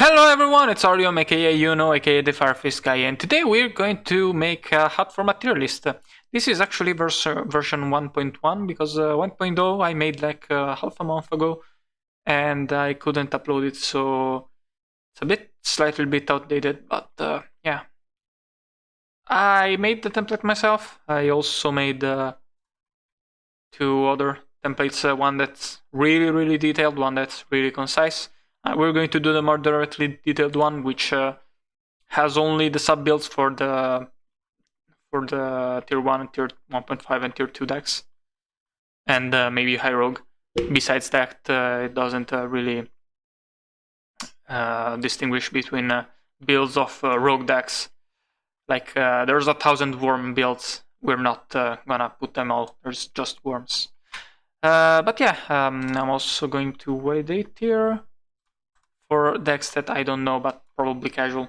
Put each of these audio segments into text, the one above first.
Hello everyone, it's Orium aka Yuno aka the Firefist guy, and today we're going to make a hot format tier list. This is actually version 1.1 because 1.0 I made like half a month ago and I couldn't upload it, so it's a slightly bit outdated, but yeah. I made the template myself. I also made two other templates, one that's really detailed, one that's really concise. We're going to do the more directly detailed one, which has only the sub builds for the tier 1, tier 1.5, and tier 2 decks, and maybe High Rogue. Besides that, it doesn't really distinguish between builds of Rogue decks. Like there's 1,000 worm builds. We're not gonna put them all. There's just worms. But yeah, I'm also going to validate here for decks that I don't know, but probably casual,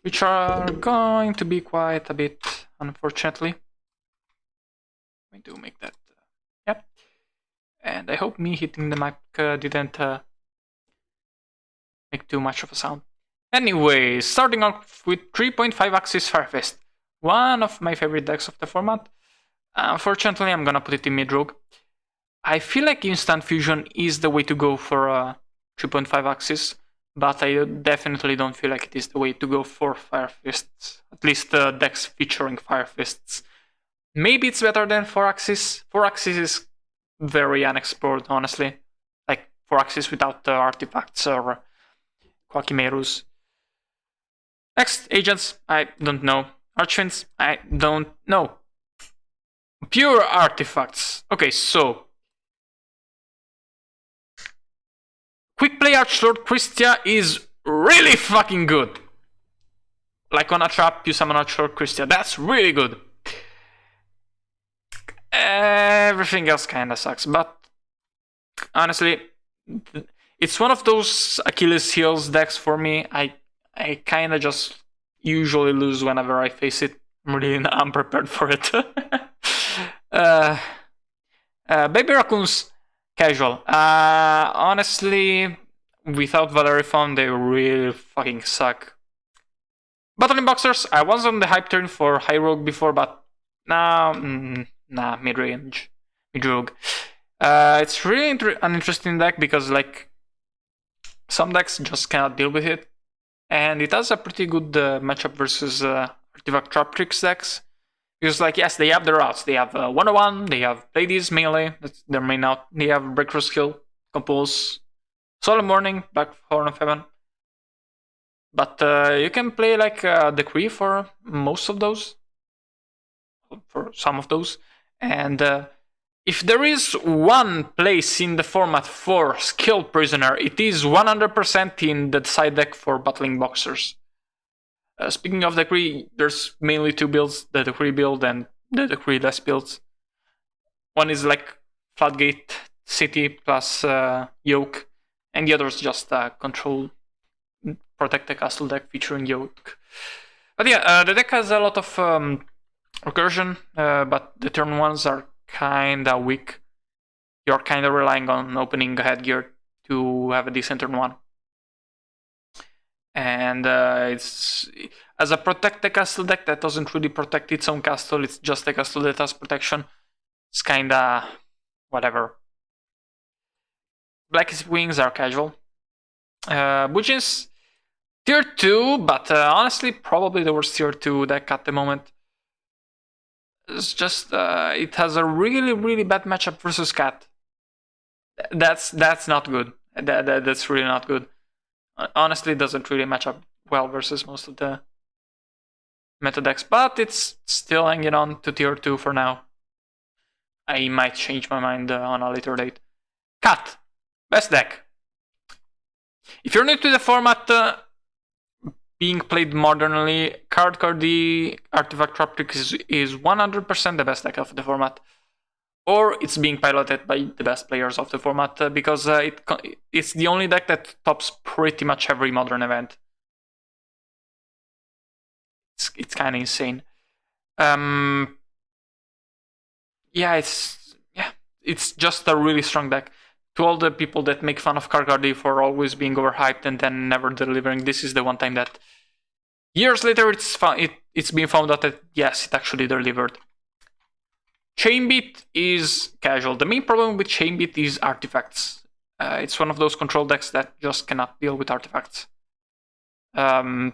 which are going to be quite a bit, unfortunately. I'm going to make that, yep. And I hope me hitting the mic didn't make too much of a sound. Anyway, starting off with 3.5 Axis Firefist, one of my favorite decks of the format. Unfortunately, I'm gonna put it in mid-rogue. I feel like Instant Fusion is the way to go for 3.5 Axis, but I definitely don't feel like it is the way to go for Firefists. At least decks featuring Firefists. Maybe it's better than 4 Axis. 4 Axis is very unexplored, honestly. Like 4 Axis without artifacts or Quakimerus. Next, agents, I don't know. Archfiends, I don't know. Pure artifacts. Okay, so Quick Play Archlord Christia is really fucking good. Like on a trap, you summon Archlord Christia. That's really good. Everything else kinda sucks, but honestly, it's one of those Achilles heels decks for me. I kinda just usually lose whenever I face it. I'm really unprepared for it. Baby Raccoons, casual. Honestly, without Valeriphone, they really fucking suck. Battling Boxers, I was on the hype turn for High Rogue before, but now, nah, mid-range, mid-rogue. It's really an interesting deck because, like, some decks just cannot deal with it, and it has a pretty good matchup versus Artifact Trap Tricks decks. Because, like, yes, they have their routes. They have 101, they have Ladies Melee, that's their main out. They have Breakthrough Skill, Compose, Solemn Warning, Black Horn of Heaven. But you can play, like, Decree for most of those. For some of those. And if there is one place in the format for Skill Prisoner, it is 100% in the side deck for Battling Boxers. Speaking of Decree, there's mainly two builds, the Decree build and the Decree-less builds. One is like Floodgate City plus Yoke, and the other is just Control Protect the Castle deck featuring Yoke. But yeah, the deck has a lot of recursion, but the turn ones are kinda weak. You're kinda relying on opening headgear to have a decent turn one. And it's as a protect the castle deck that doesn't really protect its own castle. It's just a castle that has protection. It's kinda whatever. Blackest Wings are casual. Bujins, tier 2, but honestly probably the worst tier 2 deck at the moment. It's just it has a really bad matchup versus Cat. That's not good. That's really not good. Honestly, it doesn't really match up well versus most of the meta decks, but it's still hanging on to tier 2 for now. I might change my mind on a later date. Cat, best deck. If you're new to the format, being played modernly, Card Cardi Artifact Trap Trick is 100% the best deck of the format. Or it's being piloted by the best players of the format because it's the only deck that tops pretty much every modern event. It's kind of insane. Yeah, it's just a really strong deck. to all the people that make fun of Kargadi for always being overhyped and then never delivering, this is the one time that years later it's been found out that yes, it actually delivered. Chainbeat is casual. The main problem with Chainbeat is artifacts. It's one of those control decks that just cannot deal with artifacts. The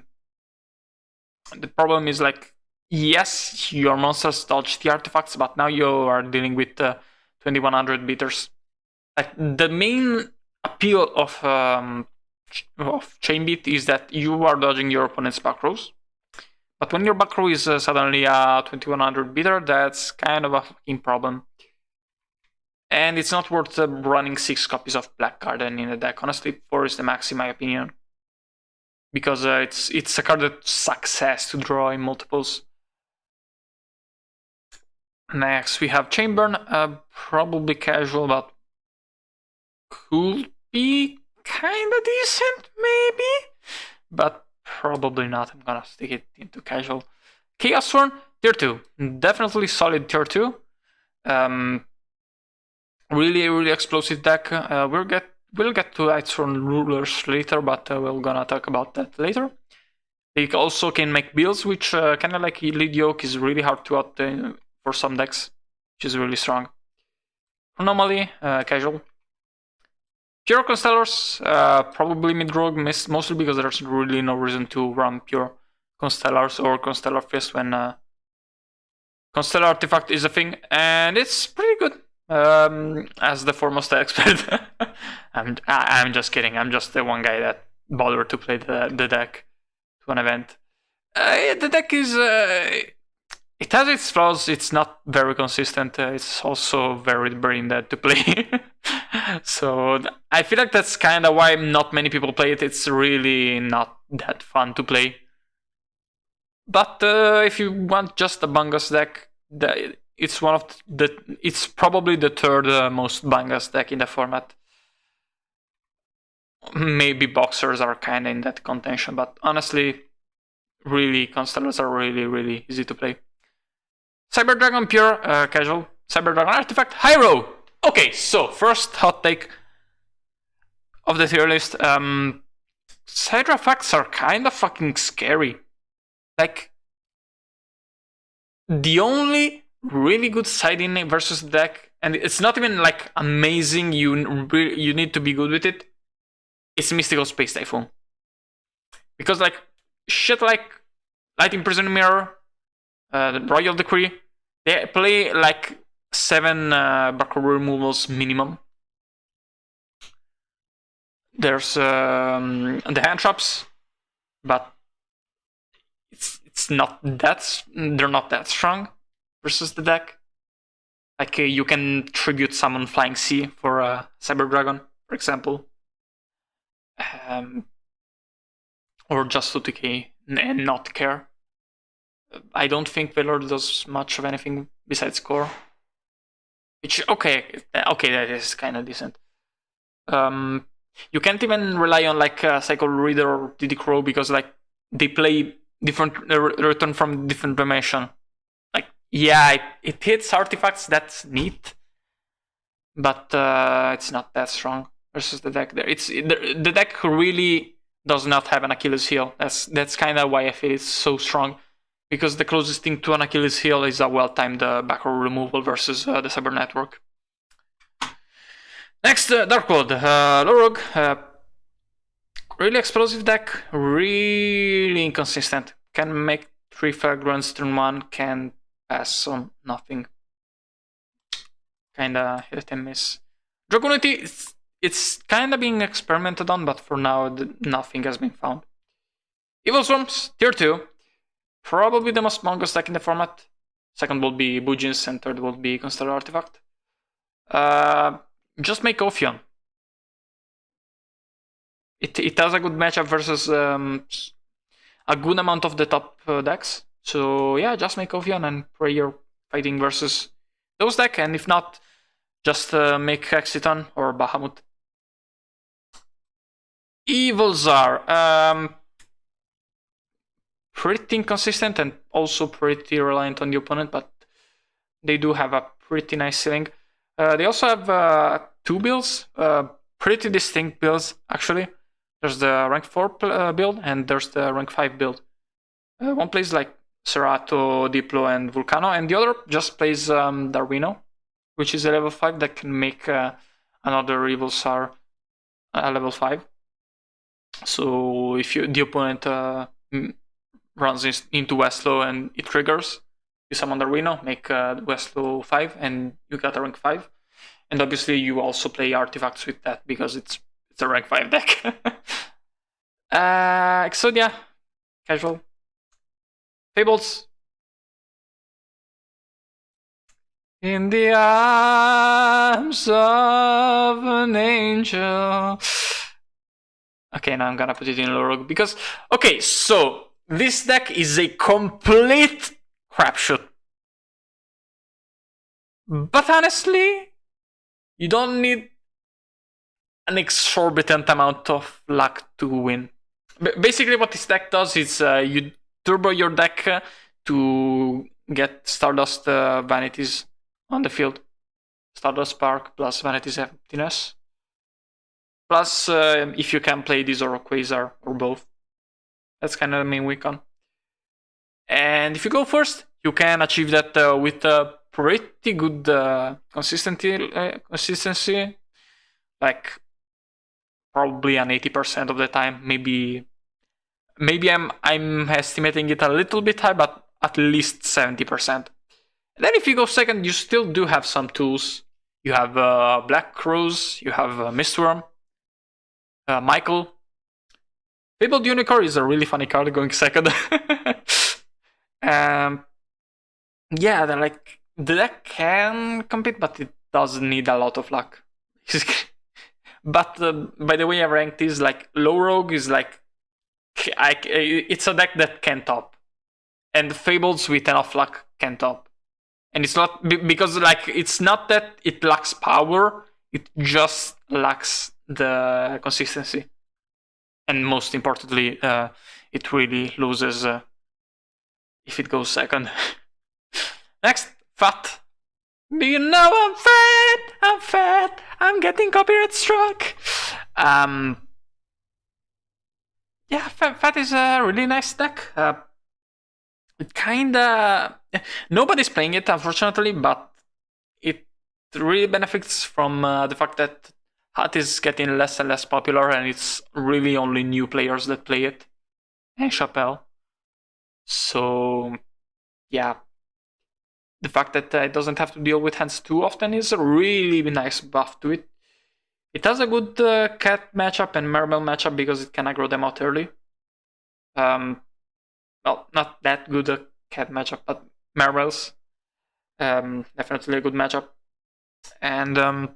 problem is like, yes, your monsters dodge the artifacts, but now you are dealing with 2100 beaters. Like the main appeal of Chainbeat is that you are dodging your opponent's back rows. But when your back row is suddenly a 2100 beater, that's kind of a fucking problem. And it's not worth running 6 copies of Black Garden in the deck. Honestly, 4 is the max in my opinion. Because it's a card that success to draw in multiples. Next, we have Chainburn. Probably casual, but could be kind of decent, maybe. But probably not. I'm gonna stick it into casual. Chaos Sworn, tier 2. Definitely solid tier 2. Really explosive deck. We'll get to Lightsworn Rulers later, but we're gonna talk about that later. They also can make builds, which kind of like Lead Yoke is really hard to out for some decks, which is really strong. Anomaly, casual. Pure Constellars, probably mid-rogue, mostly because there's really no reason to run Pure Constellars or Constellar Fist when Constellar Artifact is a thing, and it's pretty good. As the foremost expert. I'm just kidding. I'm just the one guy that bothered to play the deck to an event. The deck is it has its flaws. It's not very consistent. It's also very brain dead to play. So I feel like that's kind of why not many people play it. It's really not that fun to play. But if you want just a Bungus deck, it's one of it's probably the third most Bungus deck in the format. Maybe Boxers are kind of in that contention, but honestly, really, Constellars are really easy to play. Cyber Dragon Pure, casual. Cyber Dragon Artifact, Hyro! Okay, so first hot take of the tier list. Side artifacts are kind of fucking scary. Like, the only really good side in versus deck, and it's not even like amazing, you need to be good with it, it's Mystical Space Typhoon. Because like shit like Light Imprisoned Mirror, the Royal Decree, they play like 7 backrow removals minimum. There's the hand traps, but it's not that, they're not that strong versus the deck. Like you can tribute summon Flying Sea for Cyber Dragon, for example. Or just to decay and not care. I don't think Valor does much of anything besides core. Which, okay, that is kind of decent. You can't even rely on like Cycle Reader or DD Crow because like they play different return from different dimension. Like, yeah, it hits artifacts, that's neat, but it's not that strong versus the deck. There, the deck really does not have an Achilles heel. That's kind of why I feel it's so strong, because the closest thing to an Achilles heel is a well-timed backrow removal versus the Cyber Network. Next, Darkwood, Lorog, really explosive deck, really inconsistent. Can make 3 Flagrants turn 1, can pass on nothing. Kinda hit and miss. Dragonity, it's kinda being experimented on, but for now, nothing has been found. Evil Swarms, tier 2. Probably the most Mongoose deck in the format. Second will be Bujins, and third will be Constellar Artifact. Just make Ophion. It has a good matchup versus a good amount of the top decks. So yeah, just make Ophion and pray you're fighting versus those decks, and if not, just make Hexiton or Bahamut. Evil Tsar. Pretty inconsistent and also pretty reliant on the opponent, but they do have a pretty nice ceiling. They also have two builds, pretty distinct builds actually. There's the rank 4 build and there's the rank 5 build. One plays like Cerato, Diplo, and Vulcano, and the other just plays Darwino, which is a level 5 that can make another Evil Sar a level 5. So if the opponent runs into Westlo and it triggers, you summon Darwino, make Westlo 5, and you got a rank 5. And obviously you also play artifacts with that because it's a rank 5 deck. Exodia, casual. Fables. In the arms of an angel. Okay, now I'm gonna put it in Lorog because... Okay, so this deck is a complete crapshoot. But honestly, you don't need an exorbitant amount of luck to win. Basically what this deck does is you turbo your deck to get Stardust Vanities on the field. Stardust Spark plus Vanities Emptiness. Plus, if you can play this or Quasar or both. That's kind of the main weak-on. And if you go first, you can achieve that with a pretty good consistency. Like, probably an 80% of the time. Maybe I'm estimating it a little bit high, but at least 70%. And then if you go second, you still do have some tools. You have Black Crows, you have Mistworm, Michael. Fabled Unicorn is a really funny card going second. Yeah, the deck can compete, but it doesn't need a lot of luck. But by the way I ranked this, like low rogue is like it's a deck that can top, and Fables with enough luck can top. And it's not because like it's not that it lacks power, it just lacks the consistency. And most importantly, it really loses if it goes second. Next, Fat. You know I'm fat, I'm getting copyright struck. Yeah, Fat is a really nice deck. It kinda... Nobody's playing it, unfortunately, but it really benefits from the fact that Hat is getting less and less popular, and it's really only new players that play it. And Chappelle. So, yeah. The fact that it doesn't have to deal with hands too often is a really nice buff to it. It has a good Cat matchup and Marble matchup because it can aggro them out early. Well, not that good a Cat matchup, but Marbles. Definitely a good matchup. And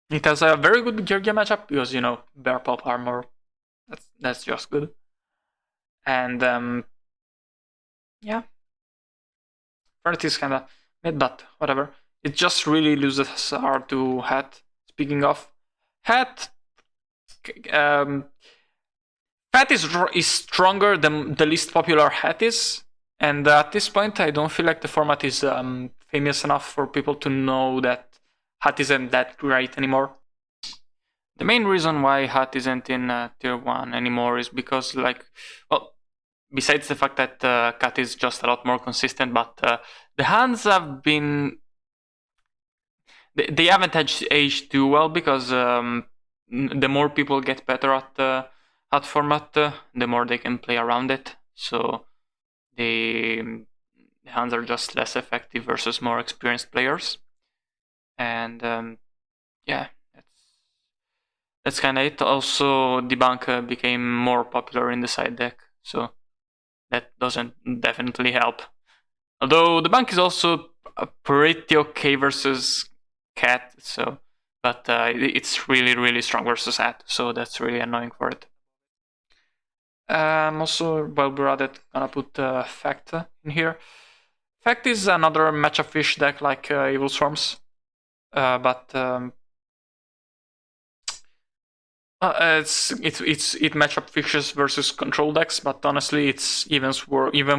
it has a very good Georgia matchup because, you know, Bear Pop armor. That's just good. And yeah. Furnace is kinda mid, but whatever. It just really loses hard to Hat. Speaking of Hat, Fat is stronger than the least popular Hat is, and at this point I don't feel like the format is famous enough for people to know that Hat isn't that great anymore. The main reason why Hat isn't in tier 1 anymore is because, like, well, besides the fact that Cat is just a lot more consistent, but the hands have been... They haven't aged too well because the more people get better at Hat format, the more they can play around it. So the hands are just less effective versus more experienced players. And yeah, that's kind of it. Also, Debunk became more popular in the side deck, so that doesn't definitely help. Although the Debunk is also pretty okay versus Cat, so, but it's really strong versus Hat, so that's really annoying for it. Also, while we're at it, gonna put Fact in here. Fact is another matchup fish deck like Evil Swarms, but it matchup fishes versus control decks, but honestly, it's even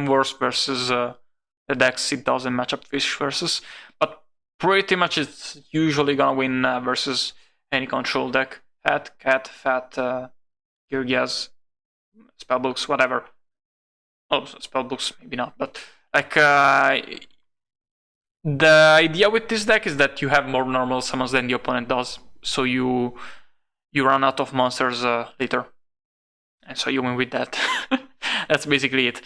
worse versus the decks it doesn't matchup fish versus. But pretty much it's usually gonna win versus any control deck. Cat, Fat, Geargias, Spellbooks, whatever. Oh, Spellbooks, maybe not, but like the idea with this deck is that you have more normal summons than the opponent does, so you run out of monsters later, and so you win with that. That's basically it.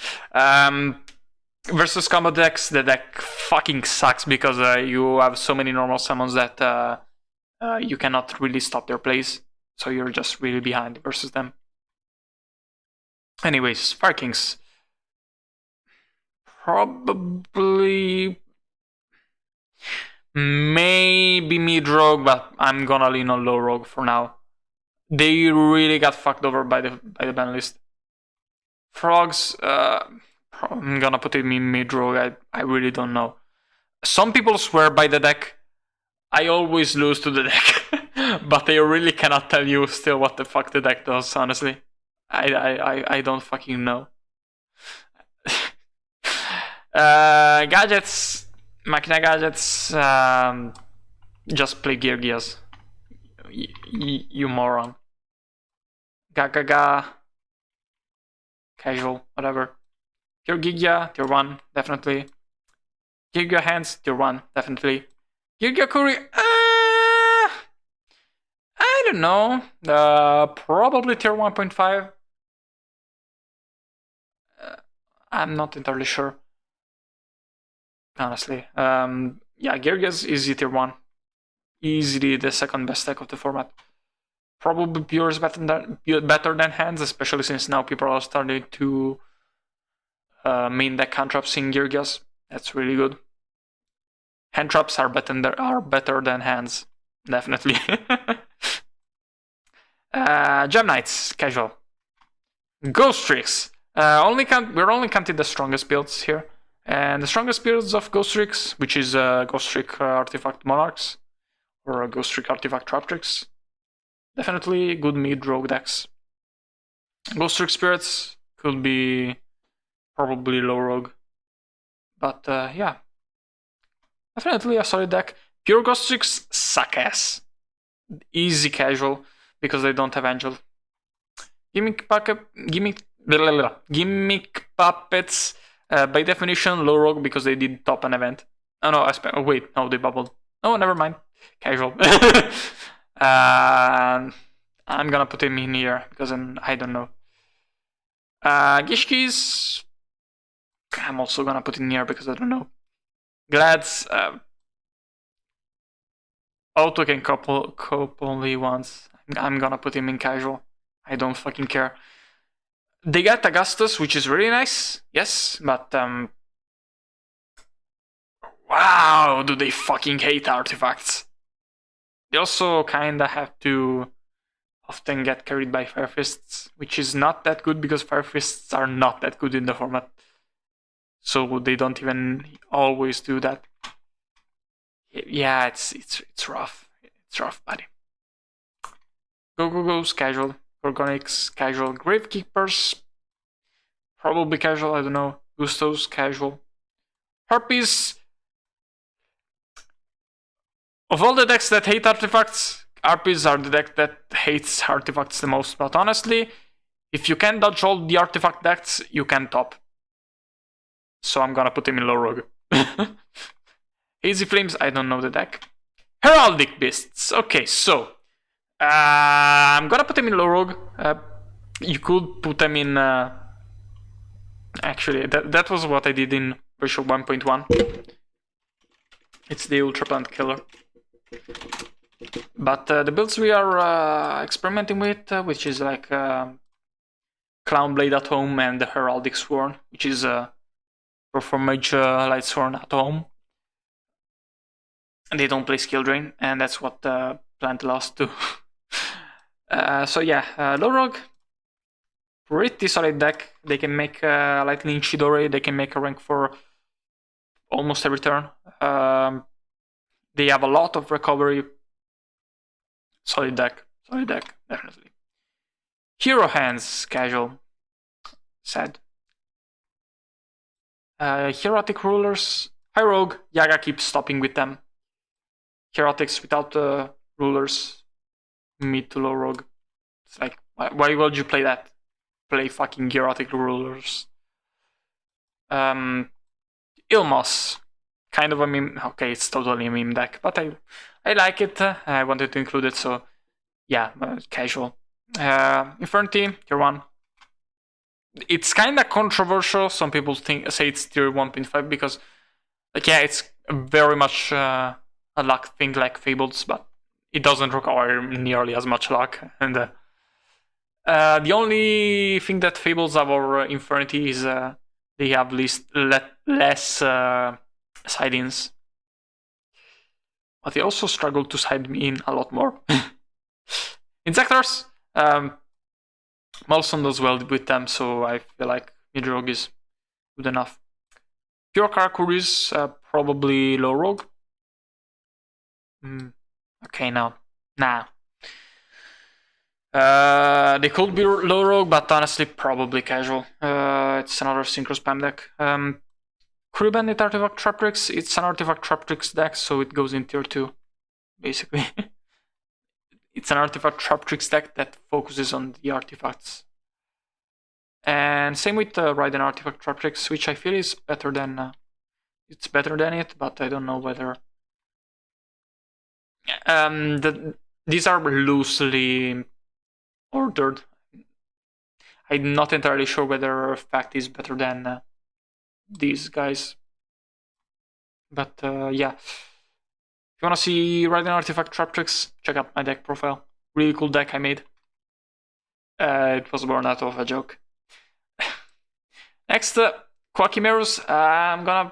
Versus combo decks, the deck fucking sucks because you have so many normal summons that you cannot really stop their plays, so you're just really behind versus them. Anyways, Fire Kings. Probably maybe mid rogue, but I'm gonna lean on low rogue for now. They really got fucked over by the ban list. Frogs, I'm gonna put it in mid rogue. I really don't know. Some people swear by the deck. I always lose to the deck, but they really cannot tell you still what the fuck the deck does. Honestly, I don't fucking know. Gadgets, Machina Gadgets, just play Geargias. You moron. Gaga. Casual, whatever. Pure Giga, tier 1, definitely. Giga Hands, tier 1, definitely. Giga Kuri, I don't know. Probably tier 1.5. I'm not entirely sure. Honestly. Yeah, Geargias is tier 1. Easily the second best deck of the format. Probably Pure is better than Hands, especially since now people are starting to main deck hand traps in Geargias. That's really good. Hand traps are better than hands, definitely. Gem Knights, casual. Ghost Tricks. We're only counting the strongest builds here. And the strongest builds of Ghost Tricks, which is Ghost Trick Artifact Monarchs, or Ghost Trick Artifact Trap Tricks. Definitely good mid rogue decks. Ghost Trick Spirits could be probably low rogue. But yeah. Definitely a solid deck. Pure Ghost Tricks suck ass. Easy casual because they don't have Angel. Gimmick Puppets, by definition, low rogue because they did top an event. Oh no, wait, no, they bubbled. Oh, never mind. Casual. I'm gonna put him in here because I don't know. Gishkis, I'm also gonna put in here because I don't know. Glads, Auto can cope only once. I'm gonna put him in casual. I don't fucking care. They got Augustus, which is really nice, yes, but wow, do they fucking hate artifacts. They also kinda have to often get carried by Fire Fists, which is not that good because Fire Fists are not that good in the format. So they don't even always do that. Yeah, it's rough. It's rough, buddy. Go's casual. Gorgonics casual. Gravekeepers probably casual. I don't know. Gustos casual. Harpies. Of all the decks that hate artifacts, Harpies are the deck that hates artifacts the most. But honestly, if you can dodge all the artifact decks, you can top. So I'm gonna put him in low rogue. Hazy Flames, I don't know the deck. Heraldic Beasts. Okay, so I'm gonna put him in low rogue. You could put them in. Actually, that was what I did in version 1.1. It's the Ultra Plant Killer. But the builds we are experimenting with, which is like Clown Blade at home and the Heraldic Sworn, which is Performage Light Sworn at home. And they don't play Skill Drain, and that's what Plant lost to. So yeah, low rogue, pretty solid deck. They can make Lightning Chidori, they can make a rank for almost every turn. They have a lot of recovery. Solid deck, definitely. Hero Hands, casual. Sad. Heroic Rulers, High Rogue, Yaga keeps stopping with them. Chaotix without rulers, mid to low rogue. It's like, why would you play that? Play fucking Chaotic rulers. Ilmos, kind of a meme. Okay, it's totally a meme deck, but I like it. I wanted to include it, so yeah, casual. Infernity, tier 1. It's kind of controversial. Some people say it's tier 1.5 because, like, yeah, it's very much a luck thing like Fables, but it doesn't require nearly as much luck. And the only thing that Fables have over Infernity is they have less side-ins. But they also struggle to side in a lot more. Insectors, Molson does well with them, so I feel like Midrogue is good enough. Pure Karakuris, probably low rogue. Okay, no. Nah. They could be low rogue, but honestly, probably casual. It's another Synchro Spam deck. Crew Bandit Artifact Traptrix, it's an Artifact Traptrix deck, so it goes in tier 2, basically. It's an Artifact Traptrix deck that focuses on the artifacts. And same with Raiden Artifact Traptrix, which I feel is better than it's better than it, but I don't know whether these are loosely ordered. I'm not entirely sure whether Fact is better than these guys, but yeah. If you want to see Raiden Artifact Traptrix, check out my deck profile. Really cool deck I made. It was born out of a joke. Next, Quakimerus. I'm gonna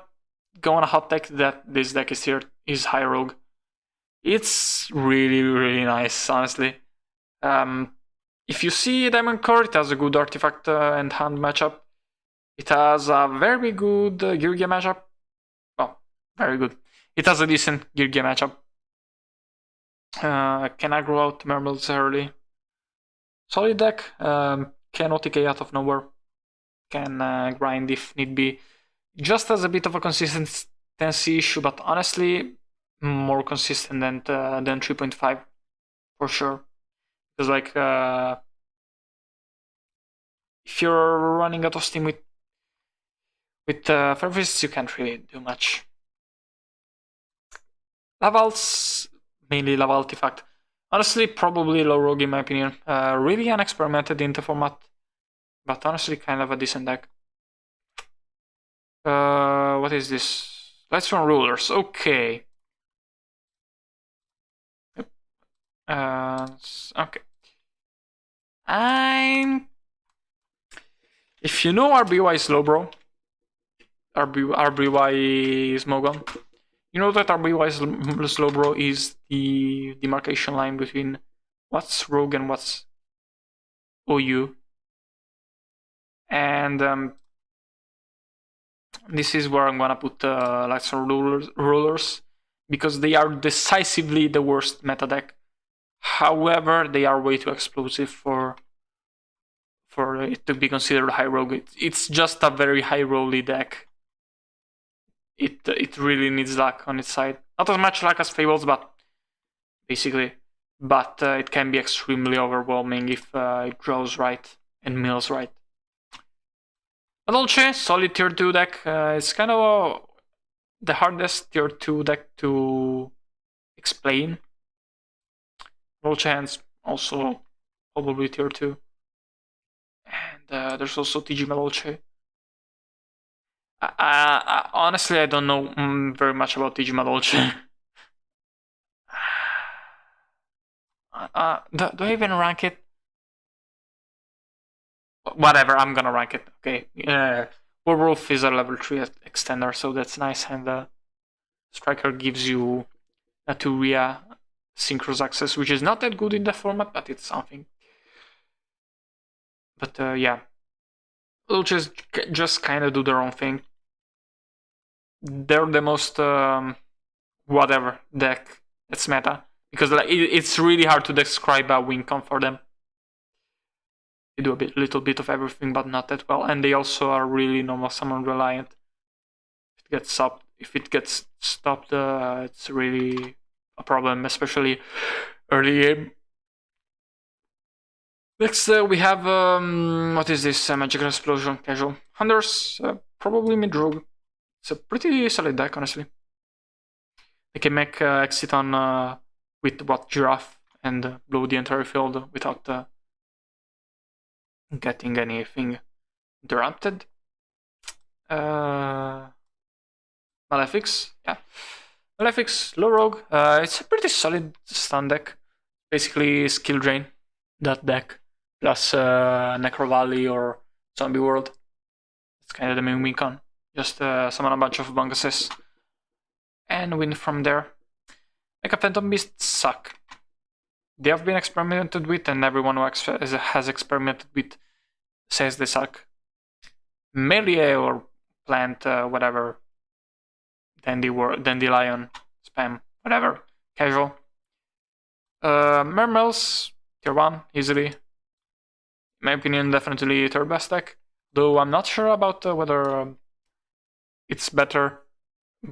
go on a hot take that this deck is high rogue. It's really, really nice, honestly. If you see Diamond Core, it has a good artifact and hand matchup. It has a very good Gear matchup. Oh, very good. It has a decent Gear matchup. Can aggro out Mermals early. Solid deck. Can OTK out of nowhere. Can grind if need be. Just as a bit of a consistency issue, but honestly, more consistent than 3.5 for sure. Because like if you're running out of steam with Fairfists, you can't really do much. Lavals, mainly Laval Artifact. Honestly, probably low rogue in my opinion. Really unexperimented in the format, but honestly, kind of a decent deck. What is this? Lights from Rulers. Okay. Okay. If you know RBY Slowbro, RBY Smogon, you know that RBY Slowbro is the demarcation line between what's rogue and what's OU. And this is where I'm gonna put Lights from Rulers, because they are decisively the worst meta deck. However, they are way too explosive for it to be considered high rogue. It's just a very high rolly deck. It really needs luck on its side. Not as much luck as Fables, but basically. But it can be extremely overwhelming if it draws right and mills right. Dolce, solid tier 2 deck. It's kind of the hardest tier 2 deck to explain. Dolce Hands, also probably tier 2. And there's also TG Dolce. Honestly, I don't know very much about TG Dolce. Do I even rank it? Whatever, I'm gonna rank it. Okay. Werewolf is a level 3 extender, so that's nice. And Striker gives you a 2-Ria Synchros access, which is not that good in the format, but it's something. But yeah. They'll just kind of do their own thing. They're the most whatever deck that's meta, because like, it's really hard to describe a win con for them. They do a little bit of everything, but not that well, and they also are really normal summon reliant. If it gets stopped, it's really a problem, especially early game. Next, we have what is this? Magical Explosion casual. Hunters, probably mid rogue. It's a pretty solid deck, honestly. They can make exit on with what giraffe and blow the entire field without getting anything interrupted. Malefics, yeah. Malefics, low rogue. It's a pretty solid stun deck. Basically, skill drain that deck plus Necro Valley or Zombie World. It's kind of the main win con. Just summon a bunch of bunguses and win from there. Mecha Phantom Beasts suck. They have been experimented with, and everyone who has experimented with says they suck. Melee or plant, whatever. Dandelion, spam, whatever. Casual. Mermels, tier 1, easily. In my opinion, definitely their best deck. Though I'm not sure about whether it's better,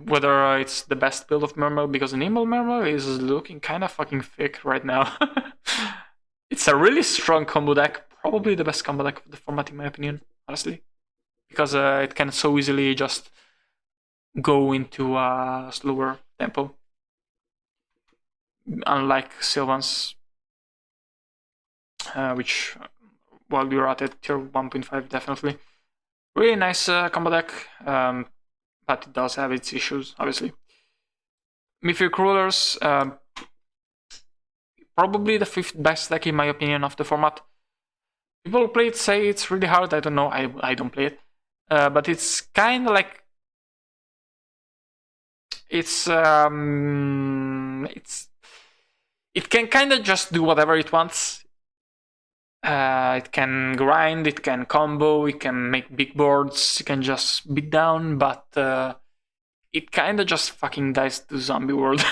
whether it's the best build of Mermel, because Nimble Mermel is looking kind of fucking thick right now. It's a really strong combo deck, probably the best combo deck of the format in my opinion, honestly. Because it can so easily just go into a slower tempo. Unlike Sylvan's, which, while we were at it, tier 1.5 definitely. Really nice combo deck, but it does have its issues, obviously. Mythic Rulers, probably the 5th best deck in my opinion of the format. People who play it say it's really hard, I don't know, I don't play it. But it's kind of like... It can kind of just do whatever it wants. It can grind, it can combo, it can make big boards, it can just beat down, but it kind of just fucking dies to Zombie World.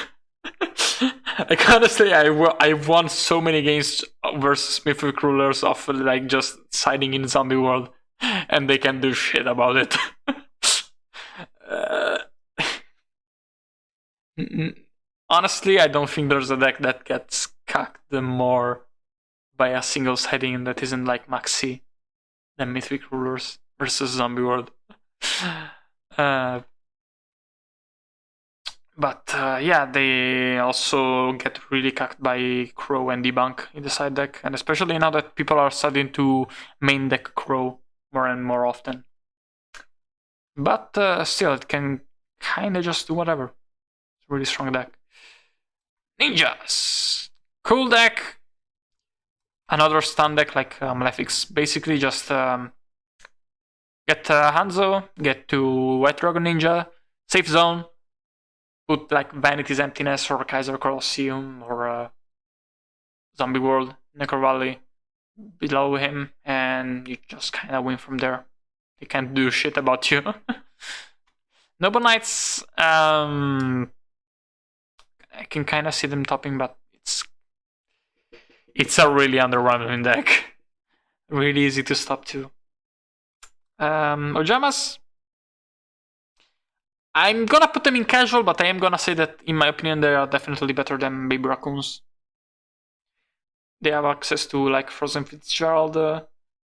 Like honestly, I've won so many games versus Mythic Rulers of like just siding in Zombie World, and they can do shit about it. Honestly, I don't think there's a deck that gets cucked more by a single siding that isn't like Maxi than Mythic Rulers versus Zombie World. But yeah, they also get really cucked by Crow and Debunk in the side deck, and especially now that people are starting to main deck Crow more and more often. But still, it can kind of just do whatever. It's a really strong deck. Ninjas! Cool deck! Another stun deck like Malefics. Basically just get Hanzo, get to White Dragon Ninja, safe zone, put like Vanity's Emptiness or Kaiser Colosseum or Zombie World, Necro Valley below him, and you just kind of win from there. They can't do shit about you. Noble Knights, I can kind of see them topping, but it's a really underwhelming deck. Really easy to stop too. Ojamas, I'm gonna put them in casual, but I am gonna say that in my opinion they are definitely better than Baby Raccoons. They have access to like Frozen Fitzgerald,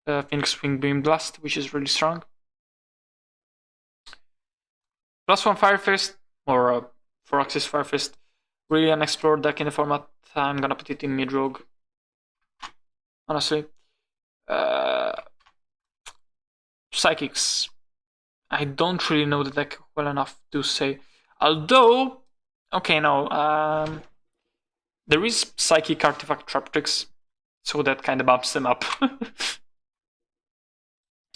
Phoenix Wing Beam Blast, which is really strong. +1 Fire Fist, or 4-Axis Fire Fist. Really unexplored deck in the format. I'm gonna put it in mid rogue. Honestly. Psychics. I don't really know the deck well enough to say. Although, okay, no. There is Psychic Artifact Trap Tricks, so that kind of bumps them up.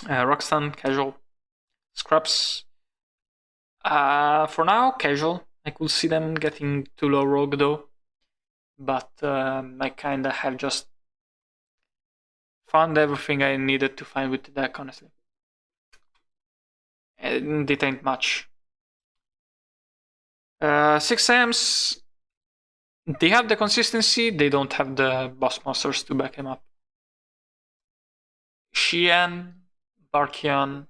Rockstun, casual. Scraps. For now, casual. I could see them getting too low rogue though. But I kinda have just found everything I needed to find with the deck, honestly. And it ain't much. 6Ms, they have the consistency, they don't have the boss monsters to back them up. Xian, Barkion,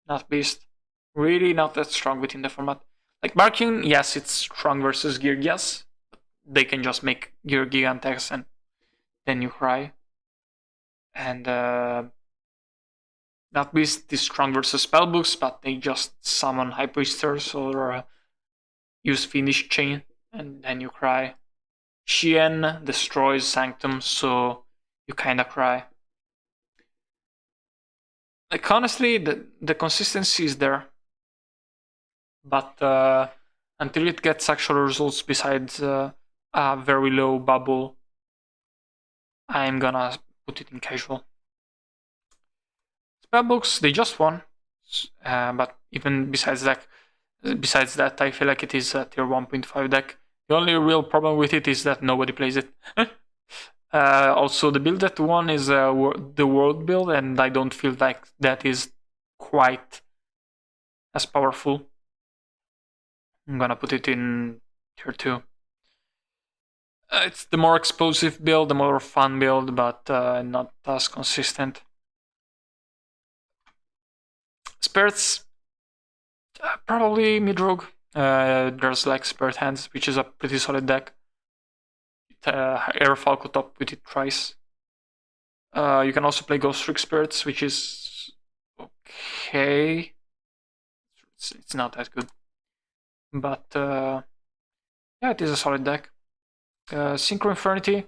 not Beast. Really not that strong within the format. Like Barking, yes, it's strong versus Girgias. They can just make your Gigantex and then you cry. And Not Beast is strong versus spellbooks, but they just summon High Priesters or use Fiendish Chain and then you cry. Xian destroys Sanctum, so you kinda cry. Like honestly, the consistency is there, but until it gets actual results besides a very low bubble, I'm gonna put it in casual. Spellbooks, they just won, but even besides that, I feel like it is a tier 1.5 deck. The only real problem with it is that nobody plays it. Also, the build that won is the world build, and I don't feel like that is quite as powerful. I'm gonna put it in tier 2. It's the more explosive build, the more fun build, but not as consistent. Spirits, probably mid-rogue. There's like Spirit Hands, which is a pretty solid deck. Air Falco top with it twice. You can also play Ghost Trick Spirits, which is okay. It's not that good. But yeah, it is a solid deck. Synchro Infernity. I'm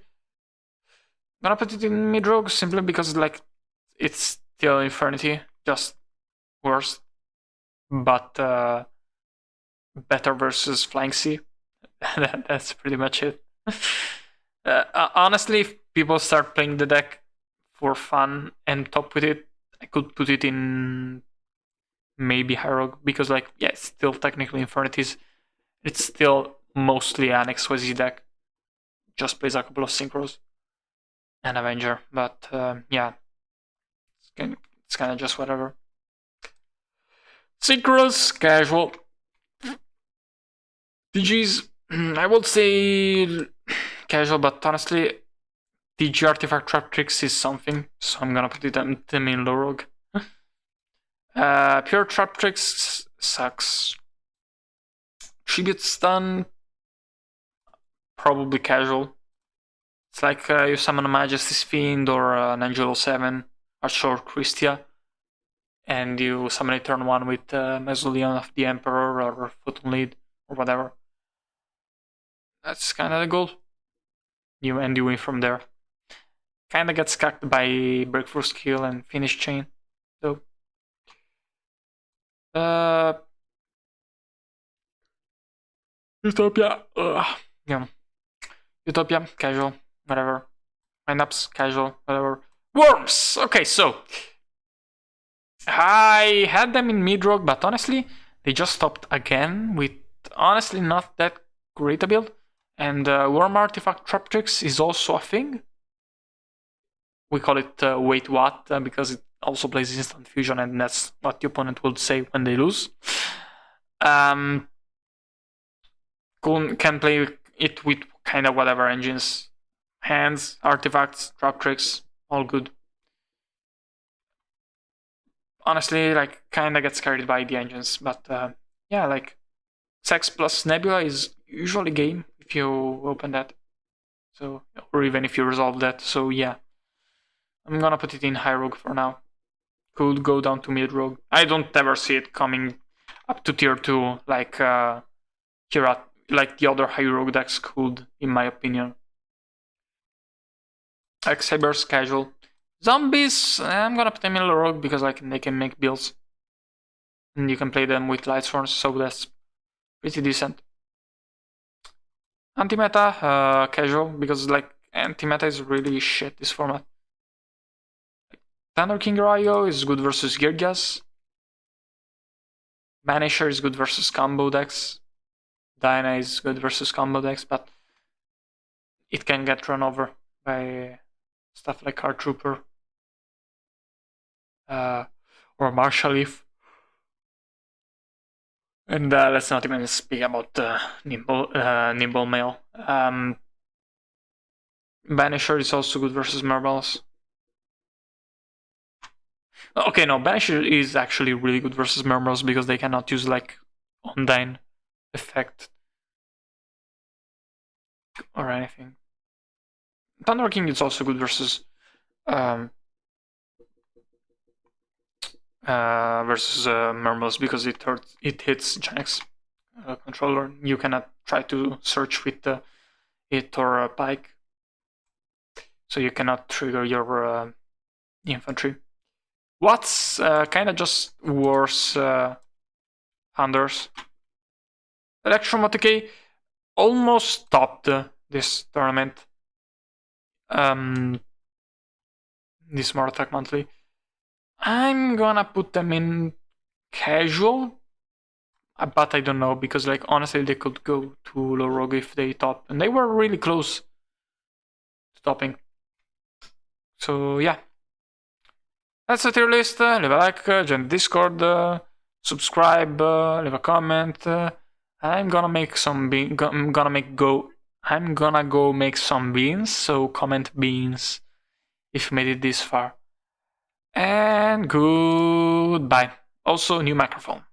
gonna put it in mid-rogue simply because like it's still Infernity, just worse. But better versus Flying Sea. That's pretty much it. Honestly, if people start playing the deck for fun and top with it, I could put it in maybe High Rogue because, like, yeah, it's still technically Infernities. It's still mostly an XYZ deck. Just plays a couple of Synchros and Avenger, but yeah, it's kind of just whatever. Synchros, casual. DGs, I would say casual, but honestly, DG Artifact Trap Tricks is something, so I'm gonna put them in low rogue. Pure Trap Tricks sucks. Tribute Stun, probably casual. It's like you summon a Majesty's Fiend or an Angelo 7, Archer Christia, and you summon it turn 1 with Mausoleum of the Emperor or Photon Lead or whatever. That's kind of the goal. You win from there. Kinda gets cacked by Breakthrough Skill and Finish Chain, though. Utopia. Yeah. Utopia, casual, whatever. Lineups, casual, whatever. Worms! Okay, so. I had them in mid-rogue, but honestly, they just stopped again with honestly not that great a build. And Worm Artifact Trap Tricks is also a thing. We call it wait what because it also plays instant fusion, and that's what the opponent would say when they lose. Can play it with kind of whatever engines, hands, artifacts, trap tricks, all good. Honestly, like kind of gets carried by the engines, but yeah, like Sex plus Nebula is usually game if you open that, so or even if you resolve that. So yeah. I'm gonna put it in High Rogue for now. Could go down to Mid Rogue. I don't ever see it coming up to tier 2 like like the other High Rogue decks could, in my opinion. Xybers casual. Zombies, I'm gonna put them in Low Rogue because they can make builds. And you can play them with Lightsworns, so that's pretty decent. Anti-meta, casual, because like anti-meta is really shit this format. Thunder King Ryo is good versus Girgias. Banisher is good versus combo decks. Diana is good versus combo decks, but it can get run over by stuff like Card Trooper or Marshal Leaf. And let's not even speak about Nimble Mail. Banisher is also good versus Marbles. Okay, no, Banisher is actually really good versus Murmurs because they cannot use like Undyne effect or anything. Thunder King is also good versus Mermos because it hits Janex controller. You cannot try to search with it or a pike, so you cannot trigger your infantry. What's kind of just worse, Anders. Electrum OTK almost stopped this tournament. This Smart Attack Monthly. I'm gonna put them in casual, but I don't know because, like, honestly, they could go to low rogue if they top, and they were really close to topping. So yeah, that's the tier list. Leave a like, join the Discord, subscribe, leave a comment. I'm gonna make some I'm gonna go make some beans. So comment beans if you made it this far. And goodbye. Also, new microphone.